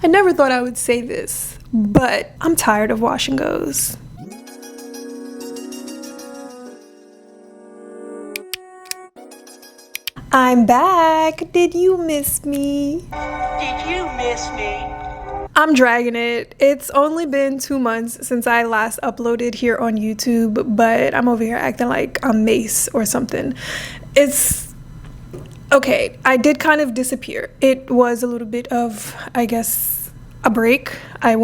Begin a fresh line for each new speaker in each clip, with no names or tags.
I never thought I would say this, but I'm tired of wash and goes. I'm back. Did you miss me?
Did you miss me?
I'm dragging it. It's only been 2 months since I last uploaded here on YouTube, but I'm over here acting like I'm Mace or something. It's okay. I did kind of disappear. It was a little bit of, I guess, a break. I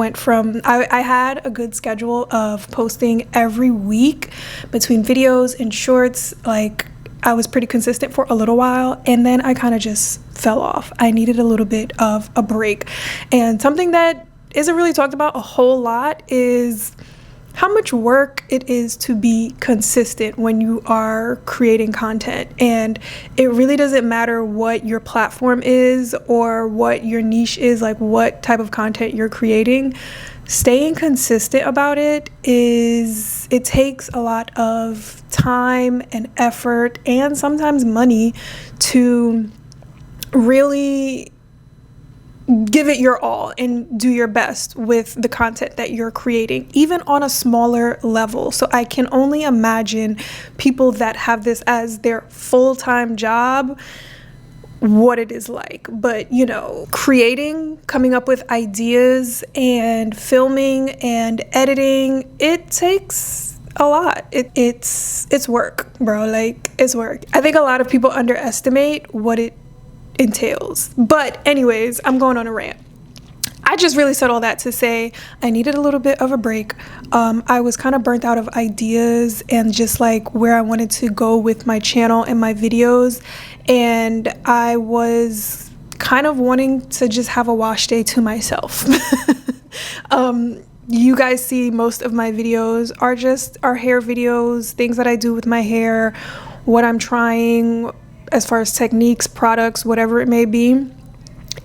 had a good schedule of posting every week between videos and shorts. Like, I was pretty consistent for a little while, and then I kind of just fell off. I needed a little bit of a break. And something that isn't really talked about a whole lot is how much work it is to be consistent when you are creating content. And it really doesn't matter what your platform is or what your niche is, like what type of content you're creating. Staying consistent about it takes a lot of time and effort and sometimes money to really give it your all and do your best with the content that you're creating, even on a smaller level. So I can only imagine people that have this as their full-time job, what it is like. But creating, coming up with ideas and filming and editing, it takes a lot. It's work, bro. Like, it's work. I think a lot of people underestimate what it entails. But anyways, I'm going on a rant. I just really said all that to say I needed a little bit of a break. I was kind of burnt out of ideas and just like where I wanted to go with my channel and my videos. And I was kind of wanting to just have a wash day to myself. You guys see most of my videos are hair videos, things that I do with my hair, what I'm trying as far as techniques, products, whatever it may be.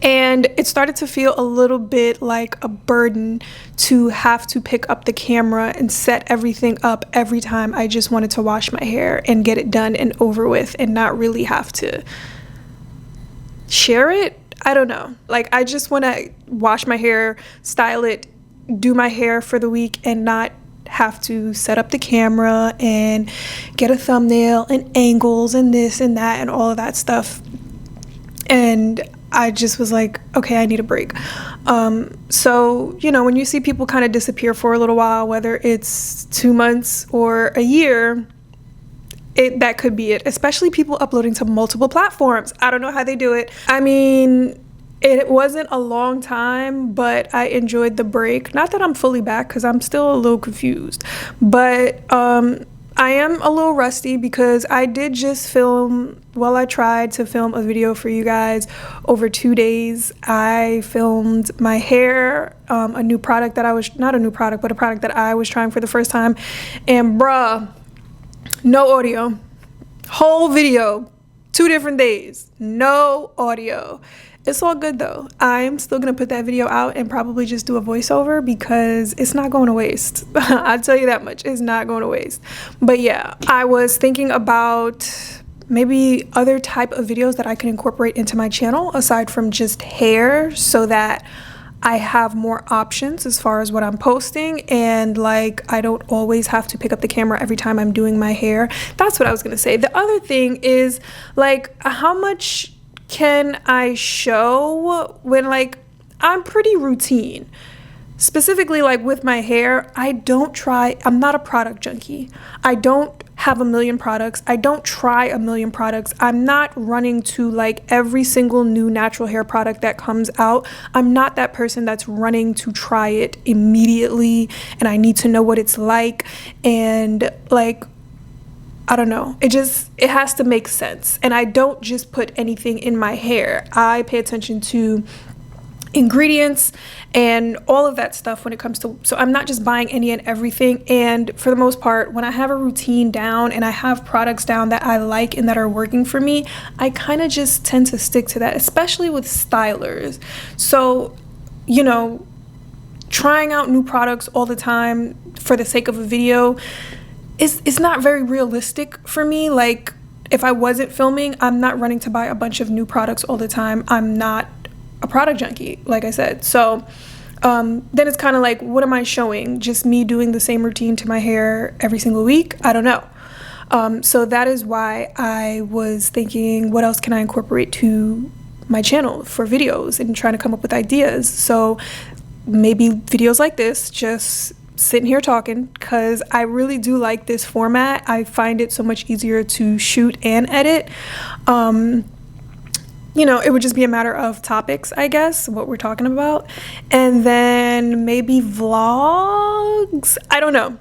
And it started to feel a little bit like a burden to have to pick up the camera and set everything up every time I just wanted to wash my hair and get it done and over with and not really have to share it. I don't know. Like, I just want to wash my hair, style it, do my hair for the week and not have to set up the camera and get a thumbnail and angles and this and that and all of that stuff. And I just was like, okay, I need a break. So, when you see people kind of disappear for a little while, whether it's 2 months or a year, that could be it. Especially people uploading to multiple platforms. I don't know how they do it. I mean, it wasn't a long time, but I enjoyed the break. Not that I'm fully back, because I'm still a little confused. But I am a little rusty because I did just I tried to film a video for you guys over 2 days. I filmed my hair, a product that I was trying for the first time. And bruh, no audio. Whole video, 2 different days, no audio. It's all good though. I'm still gonna put that video out and probably just do a voiceover because it's not going to waste. I'll tell you that much. It's not going to waste. But yeah, I was thinking about maybe other type of videos that I can incorporate into my channel aside from just hair, so that I have more options as far as what I'm posting, and like I don't always have to pick up the camera every time I'm doing my hair. That's what I was gonna say. The other thing is, like, how much can I show when, like, I'm pretty routine? Specifically, like with my hair, I'm not a product junkie. I don't have a million products. I don't try a million products. I'm not running to like every single new natural hair product that comes out. I'm not that person that's running to try it immediately and I need to know what it's like. And like, I don't know. It has to make sense. And I don't just put anything in my hair. I pay attention to ingredients and all of that stuff when it comes to, so I'm not just buying any and everything. And for the most part, when I have a routine down and I have products down that I like and that are working for me, I kind of just tend to stick to that, especially with stylers. So, trying out new products all the time for the sake of a video it's not very realistic for me. Like, if I wasn't filming, I'm not running to buy a bunch of new products all the time. I'm not a product junkie, like I said. So then it's kind of like, what am I showing? Just me doing the same routine to my hair every single week? I don't know. So that is why I was thinking, what else can I incorporate to my channel for videos, and trying to come up with ideas. So maybe videos like this, just sitting here talking, because I really do like this format. I find it so much easier to shoot and edit. You know, it would just be a matter of topics, I guess, what we're talking about. And then maybe vlogs. I don't know.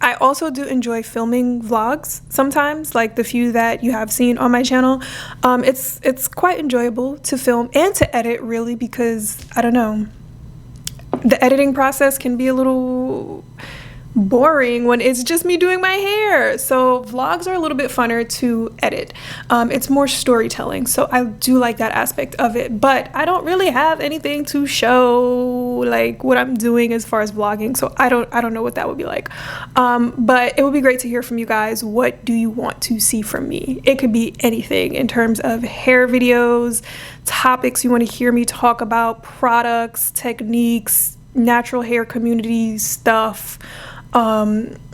I also do enjoy filming vlogs sometimes, like the few that you have seen on my channel. It's quite enjoyable to film and to edit, really, because I don't know, the editing process can be a little boring when it's just me doing my hair. So vlogs are a little bit funner to edit. It's more storytelling, so I do like that aspect of it, but I don't really have anything to show, like what I'm doing as far as vlogging, so I don't know what that would be like. But it would be great to hear from you guys. What do you want to see from me? It could be anything in terms of hair videos, topics you want to hear me talk about, products, techniques, natural hair community stuff,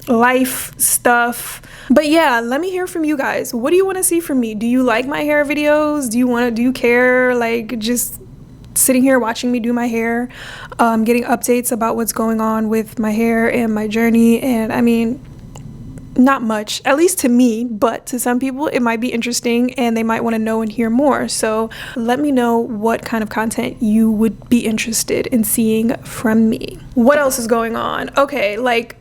life stuff. But yeah, let me hear from you guys. What do you want to see from me? Do you like my hair videos? Do you care, like, just sitting here watching me do my hair, getting updates about what's going on with my hair and my journey? And I mean, not much, at least to me, but to some people it might be interesting and they might want to know and hear more. So let me know what kind of content you would be interested in seeing from me. What else is going on? Okay, like,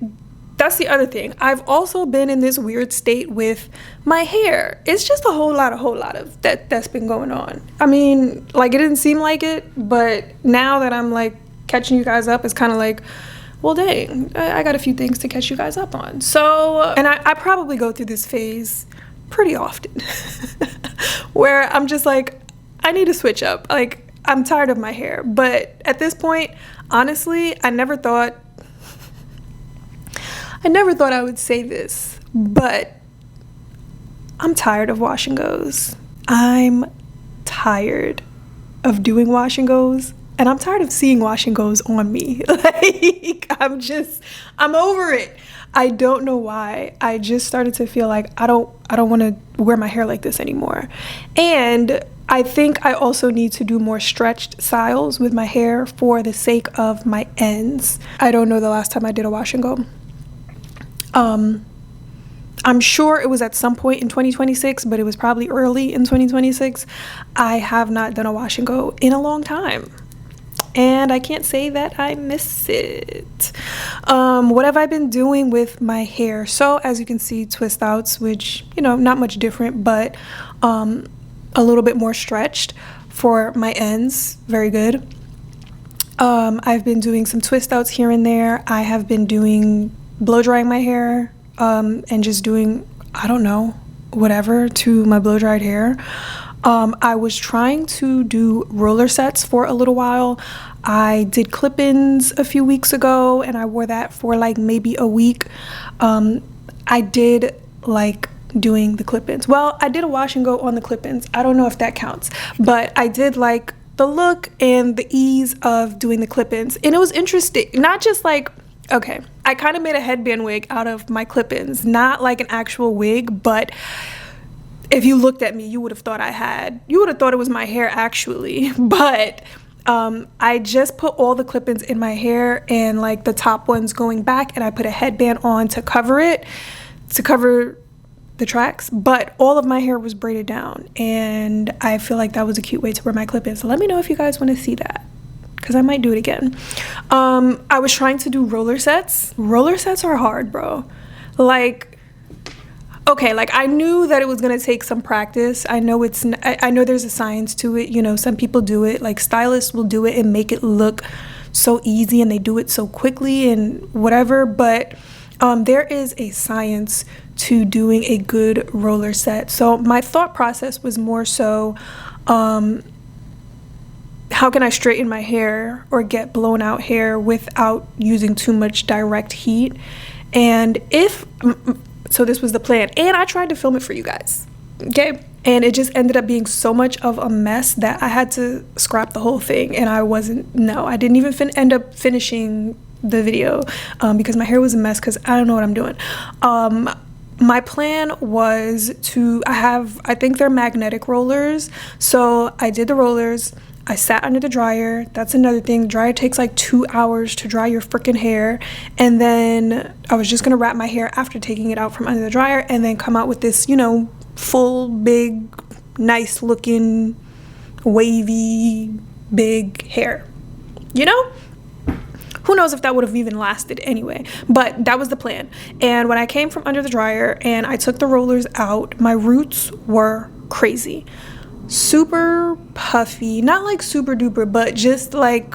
that's the other thing. I've also been in this weird state with my hair. It's just a whole lot of that's been going on. I mean, like, it didn't seem like it, but now that I'm like catching you guys up, it's kind of like, well, dang, I got a few things to catch you guys up on. So, and I probably go through this phase pretty often where I'm just like, I need to switch up. Like, I'm tired of my hair. But at this point, honestly, I never thought I would say this, but I'm tired of wash and goes. I'm tired of doing wash and goes. And I'm tired of seeing wash and goes on me. Like, I'm over it. I don't know why. I just started to feel like I don't want to wear my hair like this anymore. And I think I also need to do more stretched styles with my hair for the sake of my ends. I don't know the last time I did a wash and go. I'm sure it was at some point in 2026, but it was probably early in 2026. I have not done a wash and go in a long time. And I can't say that I miss it. What have I been doing with my hair? So as you can see, twist outs, which, you know, not much different, but a little bit more stretched for my ends. Very good. I've been doing some twist outs here and there. I have been doing blow drying my hair, and just doing, I don't know, whatever to my blow dried hair. I was trying to do roller sets for a little while. I did clip-ins a few weeks ago and I wore that for like maybe a week. I did like doing the clip-ins. Well, I did a wash and go on the clip-ins. I don't know if that counts, but I did like the look and the ease of doing the clip-ins. And it was interesting, not just like, okay, I kind of made a headband wig out of my clip-ins, not like an actual wig, but if you looked at me, you would have thought it was my hair actually. But I just put all the clip-ins in my hair and like the top ones going back, and I put a headband on to cover it, to cover the tracks, but all of my hair was braided down, and I feel like that was a cute way to wear my clip-ins. So let me know if you guys want to see that, because I might do it again. I was trying to do roller sets. Roller sets are hard, bro. Like, okay, like I knew that it was gonna take some practice. I know there's a science to it. You know, some people do it, like stylists will do it and make it look so easy, and they do it so quickly and whatever. But there is a science to doing a good roller set. So my thought process was more so, how can I straighten my hair or get blown out hair without using too much direct heat? And so this was the plan, and I tried to film it for you guys. Okay. And it just ended up being so much of a mess that I had to scrap the whole thing. And I didn't even end up finishing the video because my hair was a mess because I don't know what I'm doing. My plan was I think they're magnetic rollers. So I did the rollers. I sat under the dryer. That's another thing. The dryer takes like 2 hours to dry your freaking hair. And then I was just going to wrap my hair after taking it out from under the dryer and then come out with this, full, big, nice looking, wavy, big hair. Who knows if that would have even lasted anyway, but that was the plan. And when I came from under the dryer and I took the rollers out, my roots were crazy. Super puffy, not like super duper, but just like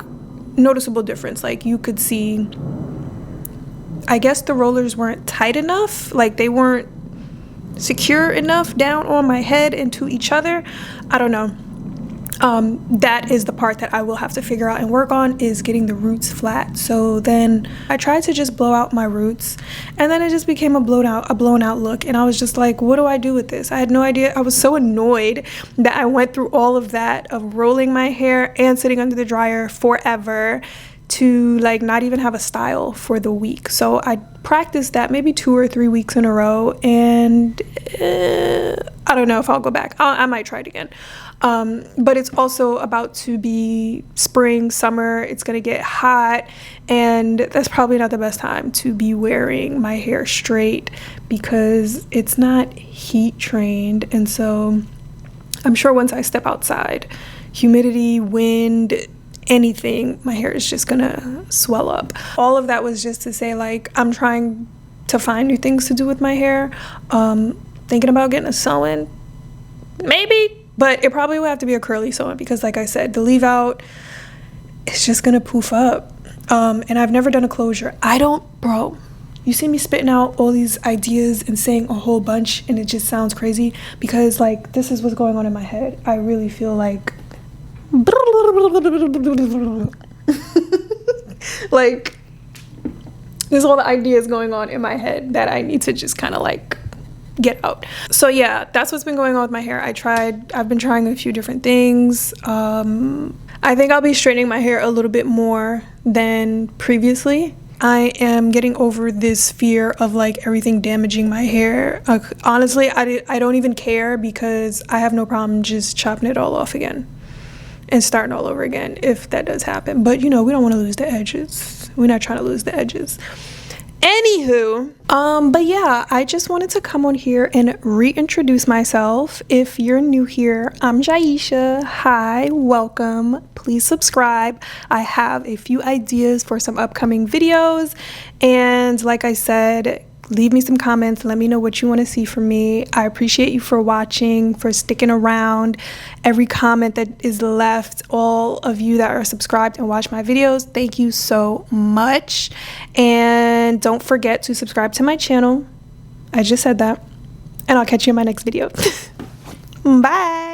noticeable difference. Like you could see, I guess the rollers weren't tight enough, like they weren't secure enough down on my head and to each other. I don't know. That is the part that I will have to figure out and work on, is getting the roots flat. So then I tried to just blow out my roots, and then it just became a blown out look. And I was just like, what do I do with this? I had no idea. I was so annoyed that I went through all of that of rolling my hair and sitting under the dryer forever to like not even have a style for the week. So I practiced that maybe 2 or 3 weeks in a row, and I don't know if I'll go back. I might try it again. But it's also about to be spring, summer. It's gonna get hot, and that's probably not the best time to be wearing my hair straight because it's not heat trained. And so I'm sure once I step outside, humidity, wind, anything, my hair is just gonna swell up. All of that was just to say, like, I'm trying to find new things to do with my hair. Thinking about getting a sew-in, maybe, but it probably will have to be a curly sew-in because, like I said, the leave out is just gonna poof up. And I've never done a closure. Bro, you see me spitting out all these ideas and saying a whole bunch, and it just sounds crazy because, like, this is what's going on in my head. I really feel like like there's all the ideas going on in my head that I need to just kind of like get out. So yeah, that's what's been going on with my hair. I've been trying a few different things. I think I'll be straightening my hair a little bit more than previously. I am getting over this fear of like everything damaging my hair. Honestly, I don't even care because I have no problem just chopping it all off again and starting all over again if that does happen. But we don't want to lose the edges. We're not trying to lose the edges. Anywho, but yeah, I just wanted to come on here and reintroduce myself. If you're new here, I'm Jaisha. Hi, welcome. Please subscribe. I have a few ideas for some upcoming videos, and like I said, leave me some comments. Let me know what you want to see from me. I appreciate you for watching, for sticking around. Every comment that is left, all of you that are subscribed and watch my videos, thank you so much. And don't forget to subscribe to my channel. I just said that. And I'll catch you in my next video. Bye.